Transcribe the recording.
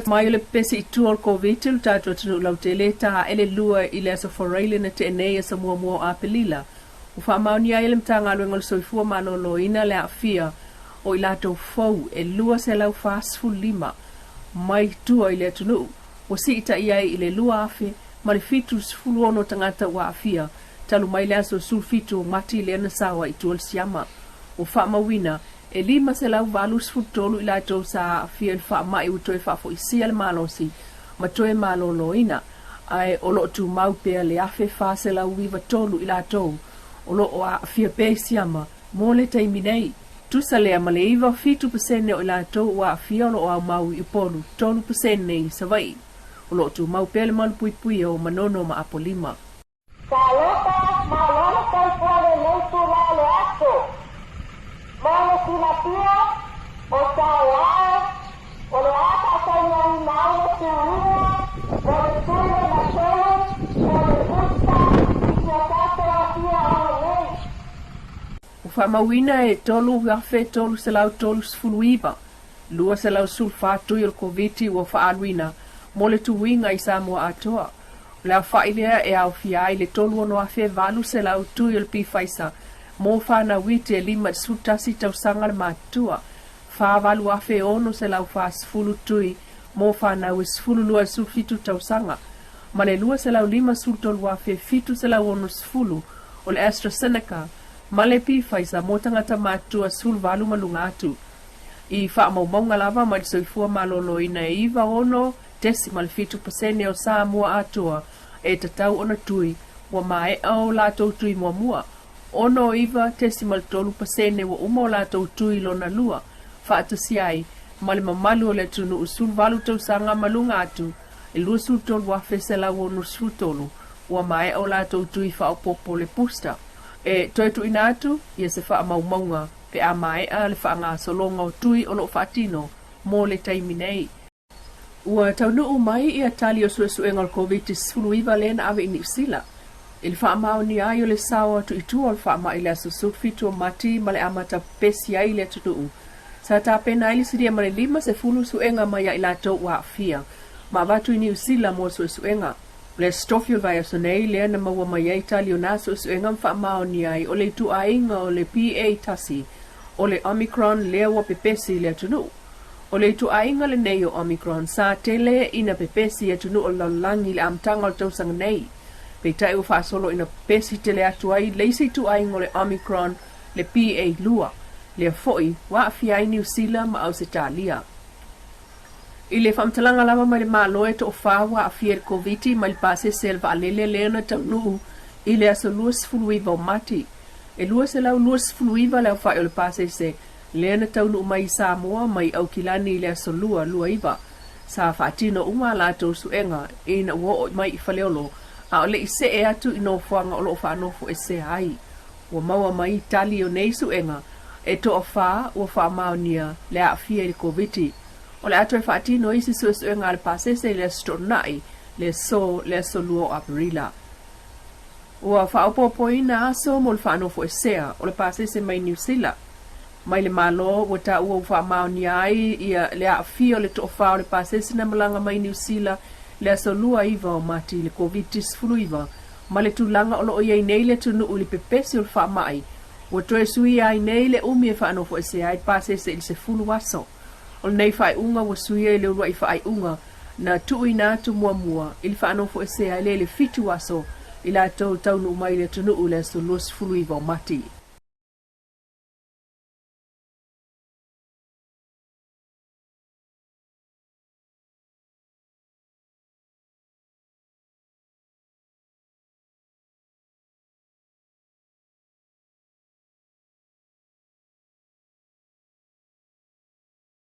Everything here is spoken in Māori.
Mai le pesi i tuol COVID le tātua tunu lau te le tā ele lua i le aso foreile na te enei sa mua a pelila. U wha mauni ai le mtanga alue ngol soifua manolo ina le afia o i lato fau e lua se lau fast full 5 mai tua i le tunu. O si ita iai i le lua afe ma le fitu sifulu ono tangata wa afia talu mai le aso sulfitu mati le ana sawa i tuol siama. O wha mawina e 5 se lau valu sfutolu i lato sa afia il wha mai utoe wha fo i sia le malosi ma toe malolo ina ai o lo tu mau pea le afe wha se lau viva tolu i lato o lo o afia pe siama mo le taimi nei. Tusa lea ma le iwa fitu pasene o i lato wa afia o lo o au mau i polu tolu pasene i savai. O lo tu mau pea le malu pui pui o manono ma apolima. Salota malona kalpole leitu lale ato. Mano sinapia o sawa o le ata kanya inawe tuwa o le tuwe na show o le busta ikiatato afia o lei. Ufa mawina e tolu gafe tolu selau tolu sfuluiva. Lua selau sulfatu il koviti wa faaluina mole tu winga i Samoa atoa. La failea e au fiai le tolu ono afe valu selau tu il pifaisa. Mo whana wite e 5 sutasi tau sangar matua. Wha valu afe ono se lau wha sfulu tui. Mo whana we sfulu lua sulfitu tau sanga. Ma le lua se lau 5 sultolu afe fitu se lau ono sfulu. O le AstraZeneca. Ma le pifaisa mo tangata matua sul valu malunga atu. I wha maunga lava ma soifua malolo ina e iwa ono 10% o Samoa atua. E tatau ona tui. Wa mae au lato tui mua. Ono iwa 10% wa uma o latou tui lona lua. Whaatasiai, ma le mamalu o le tunu usul valu tau sanga malunga atu. E lua sultolu wa fesela wonu sultolu. Wa mae o latou tui whaopopo le pusta. E toetu ina atu, ia se wha maumaunga. Pe a mae a le wha ngā solonga o tui o lo whaatino. Mo le taimi nei. Ua taunu mai ia tali o suesuenga o COVID-19 iwa lena ave ini usila. Il wha mao ni ayo le sawa tu itu al wha ma ila susufitu o mati ma le amata pesi ai le tutu. Sa ta pena ili siria ma le 5 se fulu suenga ma ya ila tau wa afia. Ma vatu ini usila mo suenga. Le stofio vaya sonei le na maua ma ya itali o na suenga wha mao ni ai o le tu ainga o le PA tasi. O le Omicron le wa pepesi le tunu. O le tu ainga le nei o Omicron sa tele ina pepesi le tunu o lalangi le amtanga o tau sang nei. Peitai u solo ina pesi tele atu ai leisi tu ai ngole Omicron le PA lua. Le foi wa afiai New Zealand ma Australia. I le whamtalanga lava mai le maloe to o whawa afia le COVID ma le pase selva alele leana taunu i le aso luas fuluiva o mati. E luas e lau luas fuluiva leo whai o le pase se leana taunu mai Samoa mai au kilani i le aso lua iva. Sa whaatino unga lato suenga ina uo mai whaleolo. A ole i se e atu ino fuanga o lo whanofo e se ai. Ua maua mai tali o nei suenga e to o wha ua wha maonia le a fia i COVID. O le atu e whaatino isi suenga al pasese le stonai le so luo aparila. Ua wha opopo ina aso mo le whanofo e sea o le pasese mai New Zealand. Mai le malo ua ta ua wha maonia ai ia le a fia o le to o wha o le pasese na malanga mai New Zealand. Le aso lua iwa o mati le COVID-19 iwa. Ma le tulanga o loo iai nei le tunu uli pepesi o le wha mai. Ua toe sui ai nei le umi e whaanofo e se ai pase se ili se fulu waso. O le nei whai unga wa sui ai le urua i whai unga. Na tuu ina atu mua. Ili whaanofo e se ai le fitu waso. Ila tau taunu umai le tunu uli aso luas fulu iwa o mati.